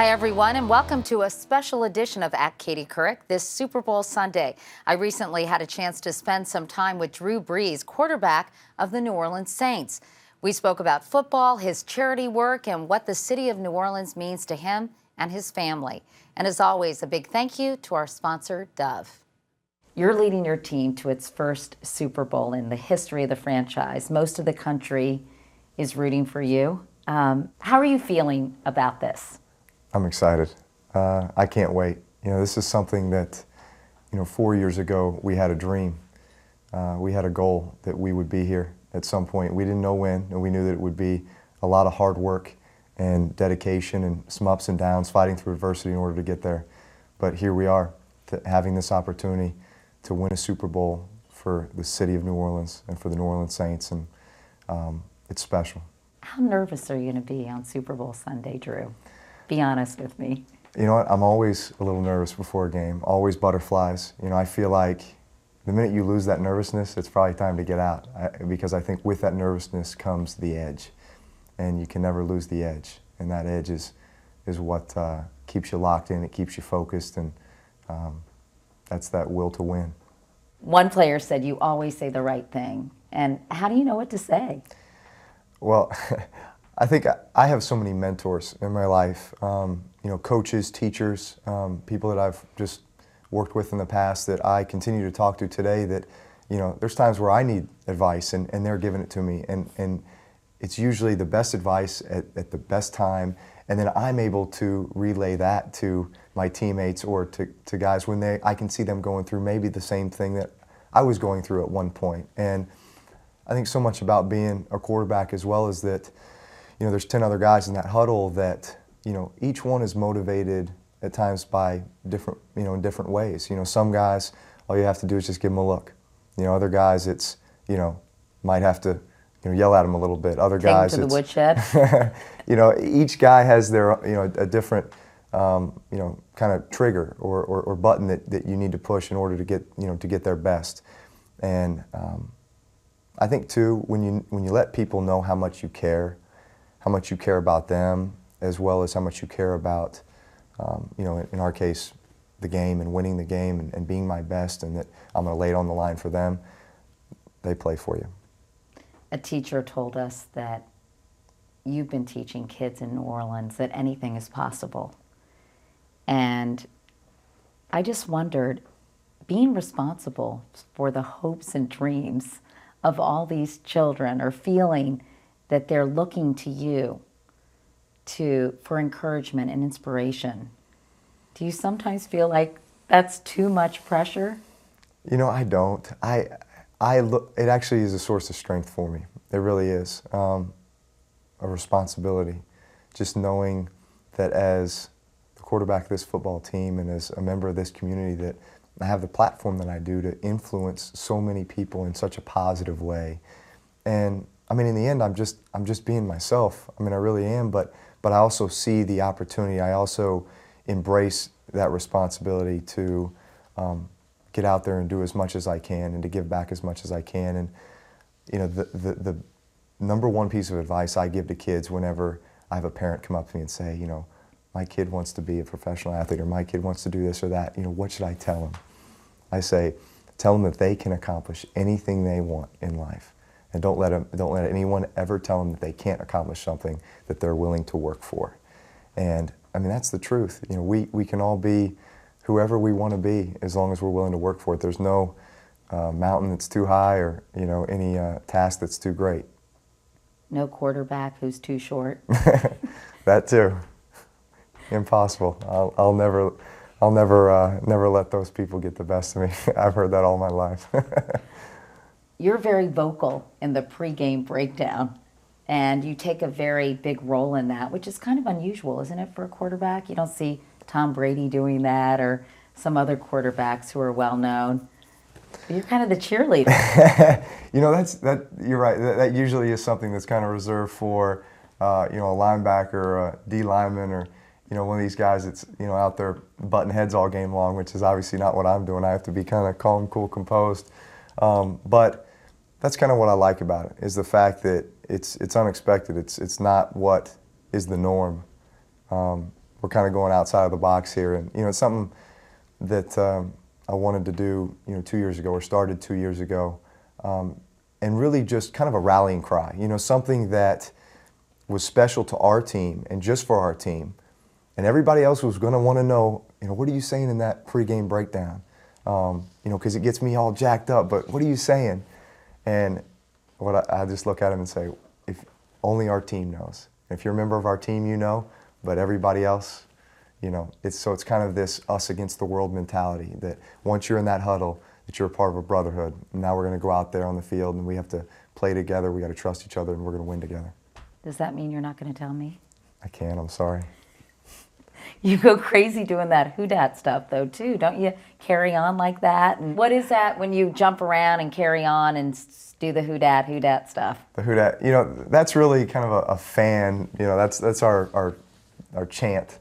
Hi, everyone, and welcome to a special edition of At Katie Couric this Super Bowl Sunday. I recently had a chance to spend some time with Drew Brees, quarterback of the New Orleans Saints. We spoke about football, his charity work, and what the city of New Orleans means to him and his family. And as always, a big thank you to our sponsor, Dove. You're leading your team to its first Super Bowl in the history of the franchise. Most of the country is rooting for you. How are you feeling about this? I'm excited. I can't wait. This is something that, 4 years ago we had a dream. We had a goal that we would be here at some point. We didn't know when, and we knew that it would be a lot of hard work and dedication and some ups and downs, fighting through adversity in order to get there. But here we are, having this opportunity to win a Super Bowl for the city of New Orleans and for the New Orleans Saints, and it's special. How nervous are you going to be on Super Bowl Sunday, Drew? Be honest with me. You know what? I'm always a little nervous before a game, always butterflies. I feel like the minute you lose that nervousness, it's probably time to get out, because I think with that nervousness comes the edge, and you can never lose the edge. And that edge is what keeps you locked in, it keeps you focused, and that's that will to win. One player said you always say the right thing. And how do you know what to say? Well, I think I have so many mentors in my life, coaches, teachers, people that I've just worked with in the past that I continue to talk to today that, there's times where I need advice and they're giving it to me. And it's usually the best advice at the best time. And then I'm able to relay that to my teammates or to guys when I can see them going through maybe the same thing that I was going through at one point. And I think so much about being a quarterback as well is that, there's 10 other guys in that huddle that, each one is motivated at times by different, in different ways. Some guys, all you have to do is just give them a look. Other guys, it's, might have to, yell at them a little bit. Other guys, to the woodshed. Each guy has their, a different, kind of trigger or button that you need to push in order to get, to get their best. And I think too, when you let people know how much you care about them, as well as how much you care about, in our case, the game and winning the game and being my best, and that I'm going to lay it on the line for them, they play for you. A teacher told us that you've been teaching kids in New Orleans that anything is possible. And I just wondered, being responsible for the hopes and dreams of all these children, or feeling that they're looking to you for encouragement and inspiration, do you sometimes feel like that's too much pressure? I don't. It actually is a source of strength for me. It really is. A responsibility. Just knowing that as the quarterback of this football team and as a member of this community, that I have the platform that I do to influence so many people in such a positive way. And in the end, I'm just being myself. I really am, but I also see the opportunity. I also embrace that responsibility to get out there and do as much as I can and to give back as much as I can. And the number one piece of advice I give to kids whenever I have a parent come up to me and say, my kid wants to be a professional athlete, or my kid wants to do this or that, what should I tell them? I say, tell them that they can accomplish anything they want in life. And don't let anyone ever tell them that they can't accomplish something that they're willing to work for. And that's the truth. We can all be whoever we want to be as long as we're willing to work for it. There's no mountain that's too high or any task that's too great. No quarterback who's too short. That too. Impossible. I'll never let those people get the best of me. I've heard that all my life. You're very vocal in the pregame breakdown, and you take a very big role in that, which is kind of unusual, isn't it, for a quarterback? You don't see Tom Brady doing that or some other quarterbacks who are well known. You're kind of the cheerleader. You're right. That usually is something that's kind of reserved for a linebacker or a D lineman, or one of these guys that's out there butting heads all game long, which is obviously not what I'm doing. I have to be kind of calm, cool, composed. But that's kind of what I like about it, is the fact that it's unexpected. It's not what is the norm. we're kind of going outside of the box here, and it's something that I wanted to do 2 years ago, or started 2 years ago, and really just kind of a rallying cry. Something that was special to our team and just for our team, and everybody else was going to want to know, what are you saying in that pregame breakdown? Because it gets me all jacked up. But what are you saying? And what I just look at him and say, if only our team knows. If you're a member of our team, but everybody else, it's kind of this us against the world mentality that once you're in that huddle, that you're a part of a brotherhood. And now we're going to go out there on the field and we have to play together. We got to trust each other, and we're going to win together. Does that mean you're not going to tell me? I can't. I'm sorry. You go crazy doing that who dat stuff, though, too. Don't you carry on like that? And what is that when you jump around and carry on and do the who dat stuff? The who dat, that's really kind of a fan. That's our chant,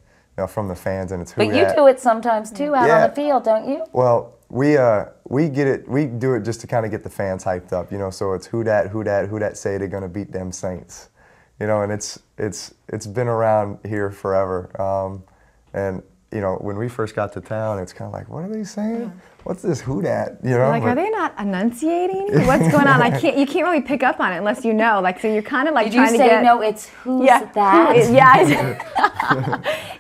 from the fans, and it's who dat. But you do it sometimes too out on the field, don't you? Well, we get it. We do it just to kind of get the fans hyped up. So it's who dat say they're gonna beat them Saints. And it's been around here forever. And when we first got to town, it's kind of like, what are they saying? Yeah. What's this who dat? Like, are they not enunciating? What's going on? You can't really pick up on it unless you know. So you're kind of like trying to get. Did you say no? It's who's that?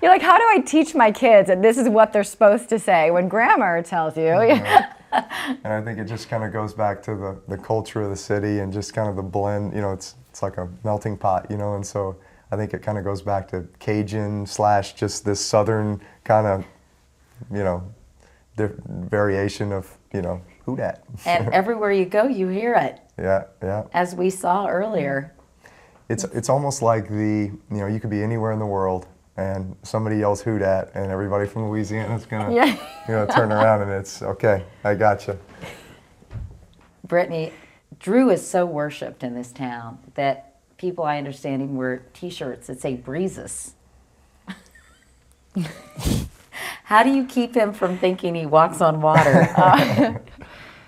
You're like, how do I teach my kids that this is what they're supposed to say when grammar tells you? And I think it just kind of goes back to the culture of the city and just kind of the blend. It's like a melting pot. And so I think it kind of goes back to Cajun / just this Southern kind of, variation of, who dat. And everywhere you go, you hear it. Yeah. As we saw earlier. It's almost like you could be anywhere in the world and somebody yells who dat, and everybody from Louisiana is going to, turn around, and it's, okay, I gotcha. Brittany, Drew is so worshipped in this town that people, I understand, even wear T-shirts that say Breezus. How do you keep him from thinking he walks on water?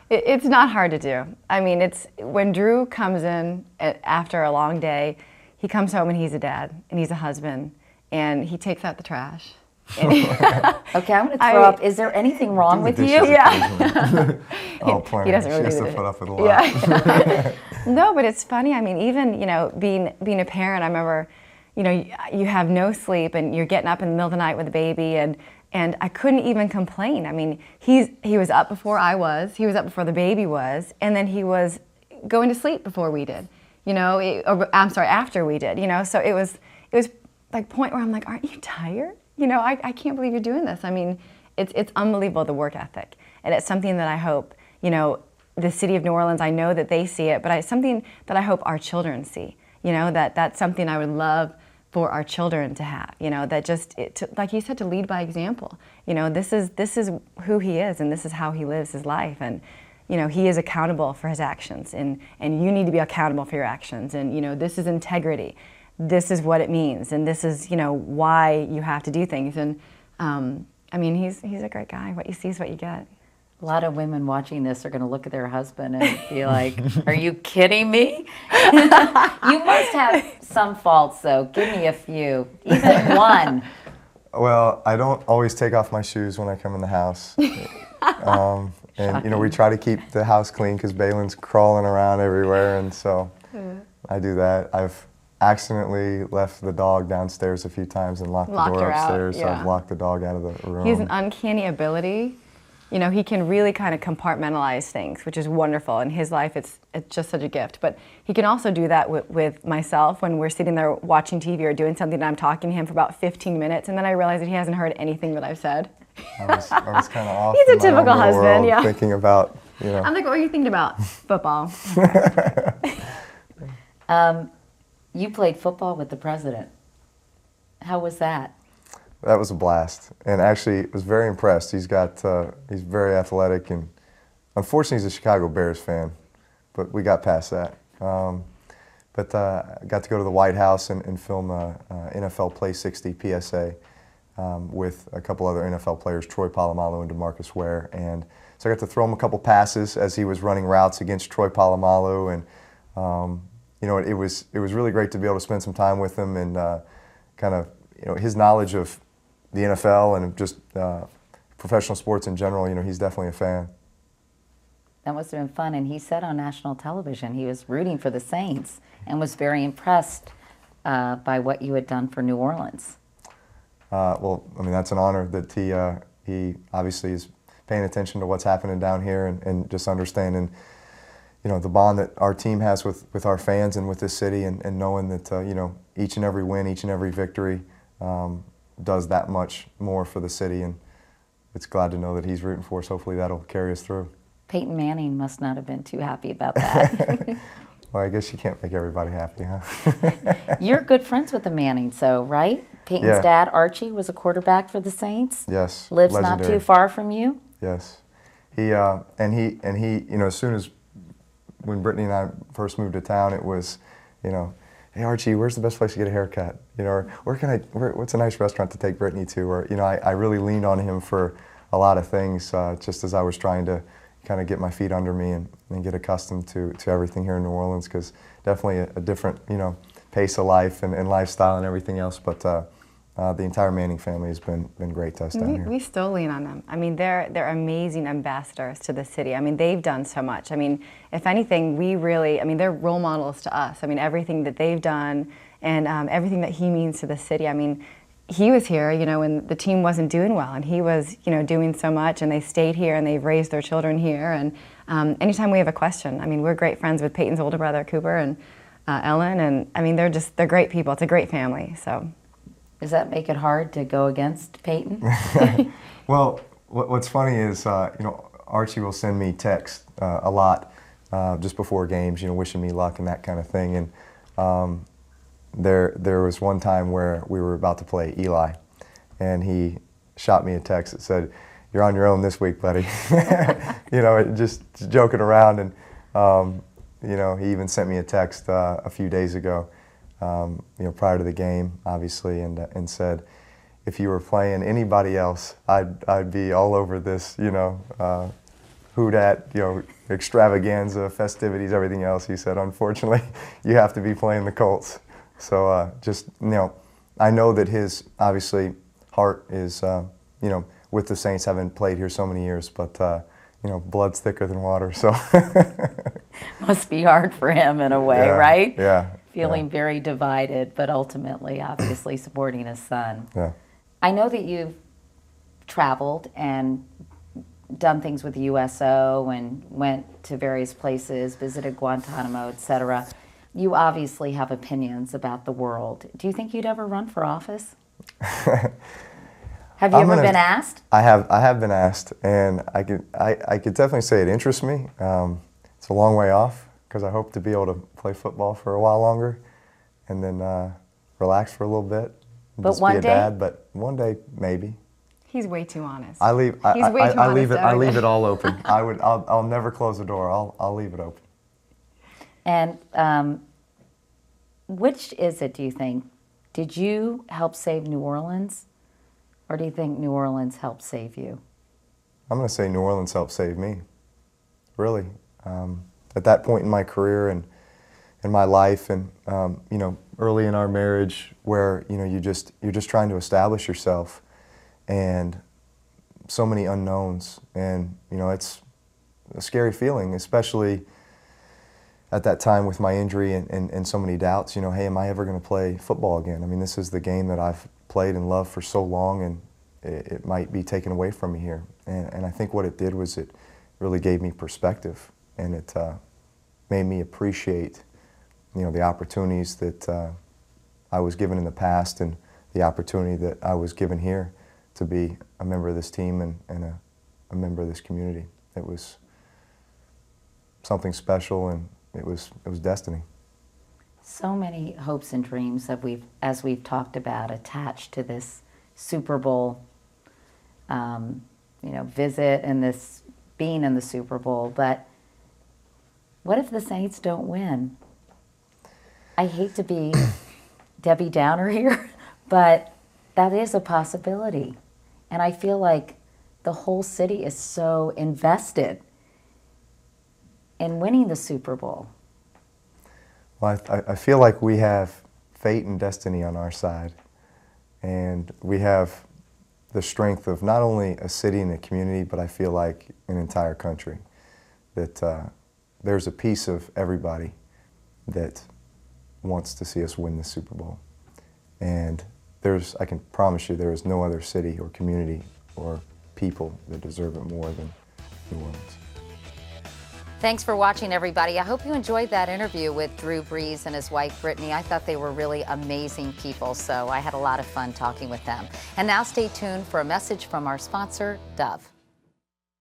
It's not hard to do. I mean, it's when Drew comes in after a long day, he comes home and he's a dad and he's a husband and he takes out the trash. Okay, I'm going to throw up. Is there anything wrong with you? Yeah. He doesn't really do put up with a lot. Yeah. No, but it's funny. I mean, even being a parent, I remember, you have no sleep and you're getting up in the middle of the night with a baby, and I couldn't even complain. I mean, he was up before I was. He was up before the baby was, and then he was going to sleep before we did. After we did. So it was like point where I'm like, aren't you tired? I can't believe you're doing this. I mean, it's unbelievable, the work ethic. And it's something that I hope, the city of New Orleans, I know that they see it, but it's something that I hope our children see. That's something I would love for our children to have. That just, like you said, to lead by example. This is who he is, and this is how he lives his life. And, he is accountable for his actions, and you need to be accountable for your actions. And, this is integrity. This is what it means, and this is, why you have to do things. And I mean, he's a great guy. What you see is what you get. A lot of women watching this are going to look at their husband and be like, are you kidding me? You must have some faults, though. Give me a few, even one. Well, I don't always take off my shoes when I come in the house. And, we try to keep the house clean because Balin's crawling around everywhere, and so I do that. I've accidentally left the dog downstairs a few times and locked the door upstairs, so I've locked the dog out of the room. He has an uncanny ability. He can really kind of compartmentalize things, which is wonderful. In his life, it's just such a gift. But he can also do that with myself when we're sitting there watching TV or doing something and I'm talking to him for about 15 minutes, and then I realize that he hasn't heard anything that I've said. I was kind of off. He's a typical husband, thinking about, I'm like, what are you thinking about? Football. You played football with the president. How was that? That was a blast, and actually was very impressed. He's very athletic, and unfortunately he's a Chicago Bears fan, but we got past that. But I got to go to the White House and film NFL Play 60 PSA with a couple other NFL players, Troy Polamalu and DeMarcus Ware, and so I got to throw him a couple passes as he was running routes against Troy Polamalu, and it was really great to be able to spend some time with him and kind of his knowledge of the NFL and just professional sports in general, he's definitely a fan. That must have been fun. And he said on national television he was rooting for the Saints and was very impressed by what you had done for New Orleans. Well, I mean, that's an honor that he obviously is paying attention to what's happening down here and just understanding, the bond that our team has with our fans and with this city, and knowing that, each and every win, each and every victory does that much more for the city. And it's glad to know that he's rooting for us. Hopefully that'll carry us through. Peyton Manning must not have been too happy about that. Well, I guess you can't make everybody happy, huh? You're good friends with the Mannings, so, right? Peyton's Yeah. dad, Archie, was a quarterback for the Saints. Yes. Lives legendary. not too far from you. Yes. He, as soon as when Brittany and I first moved to town, it was, hey Archie, where's the best place to get a haircut? Or what's a nice restaurant to take Brittany to? Or, I really leaned on him for a lot of things, just as I was trying to kind of get my feet under me and get accustomed to everything here in New Orleans, because definitely a different, pace of life and lifestyle and everything else. But the entire Manning family has been great to us down here. We still lean on them. I mean, they're amazing ambassadors to the city. I mean, they've done so much. I mean, if anything, they're role models to us. I mean, everything that they've done and everything that he means to the city. I mean, he was here, when the team wasn't doing well, and he was, doing so much, and they stayed here, and they've raised their children here. And anytime we have a question, I mean, we're great friends with Peyton's older brother, Cooper, and Ellen, and I mean, they're great people. It's a great family, so. Does that make it hard to go against Peyton? Well, what's funny is, Archie will send me texts a lot just before games, wishing me luck and that kind of thing. And there was one time where we were about to play Eli, and he shot me a text that said, "You're on your own this week, buddy." Just joking around. And he even sent me a text a few days ago, prior to the game, obviously, and said, if you were playing anybody else, I'd be all over this, who dat, extravaganza, festivities, everything else. He said, unfortunately, you have to be playing the Colts. So I know that his, obviously, heart is, with the Saints, having played here so many years, but, blood's thicker than water, so. Must be hard for him in a way, Yeah, right? Yeah. Feeling yeah. very divided, but ultimately, obviously, supporting his son. Yeah. I know that you've traveled and done things with the USO and went to various places, visited Guantanamo, etc. You obviously have opinions about the world. Do you think you'd ever run for office? Have you ever been asked? I have been asked, and I could definitely say it interests me. It's a long way off, because I hope to be able to play football for a while longer, and then relax for a little bit. And But just one be a day? dad, but one day maybe. He's way too honest. I leave it all open. I'll never close the door. I'll leave it open. And which is it, do you think? Did you help save New Orleans, or do you think New Orleans helped save you? I'm going to say New Orleans helped save me, really. At that point in my career and in my life, and early in our marriage, where you're just trying to establish yourself, and so many unknowns, and it's a scary feeling, especially at that time with my injury and so many doubts. Hey, am I ever going to play football again? I mean, this is the game that I've played and loved for so long, and it might be taken away from me here. And I think what it did was it really gave me perspective, and it made me appreciate, the opportunities that I was given in the past, and the opportunity that I was given here to be a member of this team and a member of this community. It was something special, and it was destiny. So many hopes and dreams that as we've talked about, attached to this Super Bowl, visit and this being in the Super Bowl. But what if the Saints don't win? I hate to be Debbie Downer here, but that is a possibility. And I feel like the whole city is so invested in winning the Super Bowl. Well, I feel like we have fate and destiny on our side, and we have the strength of not only a city and a community, but I feel like an entire country. That there's a piece of everybody that wants to see us win the Super Bowl. And I can promise you, there is no other city or community or people that deserve it more than New Orleans. Thanks for watching, everybody. I hope you enjoyed that interview with Drew Brees and his wife, Brittany. I thought they were really amazing people, so I had a lot of fun talking with them. And now stay tuned for a message from our sponsor, Dove.